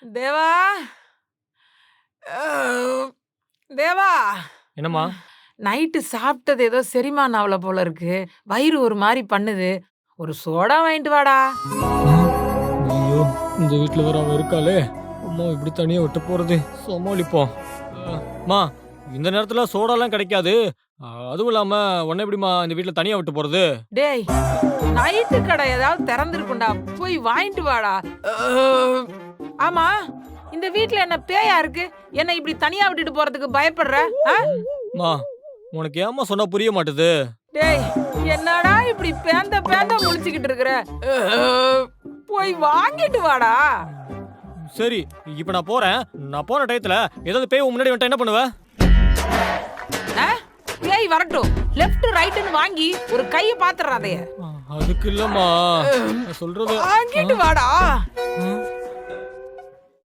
தேவா அஹ், தேவா என்னம்மா? நைட்டு சாப்பிட்டது ஏதோ செரிமானம் ஆவல போல இருக்கு. வயிறு ஒரு மாதிரி பண்ணுது. ஒரு சோடா வாங்கிட்டு வாடா. ஐயோ! இந்த வீட்ல வேற அவ இருக்காளே! அம்மா இப்படி தனியா விட்டு போறது சமாளிப்போம். அம்மா இந்த நேரத்துல சோடாலாம் கிடைக்காது. அதுவும் இல்லாம உன்ன எப்படிம்மா இந்த வீட்ல தனியா விட்டு போறது? டேய், நைட்டு கடை ஏதாவது திறந்திருக்கும்டா. போய் வாங்கிட்டு வாடா. அஹ், ஆமா, இந்த வீட்ல என்ன பேயா இருக்கு? என்ன இப்படி தனியா விட்டுட்டு போறதுக்கு பயப்படுற? ஆ? அம்மா உனக்கு ஏம்மா சொன்னா புரிய மாட்டுது? டேய், என்னடா இப்படி பேந்த பேந்த முழிச்சுக்கிட்டு இருக்கிற? போய் வாங்கிட்டு வாடா. சரி, இப்ப நான் போறேன். நான் போன டயத்துல ஏதாவது பேய் உன் முன்னாடி வந்துட்டா என்ன பண்ணுவ? ஆ? பேய் வரட்டும். லெஃப்ட் ரைட்னு வாங்கி ஒரு கைய பாத்துறாதைய. அதுக்கு இல்லம்மா நான் சொல்றது. வாங்கிட்டு வாடா. ஆ?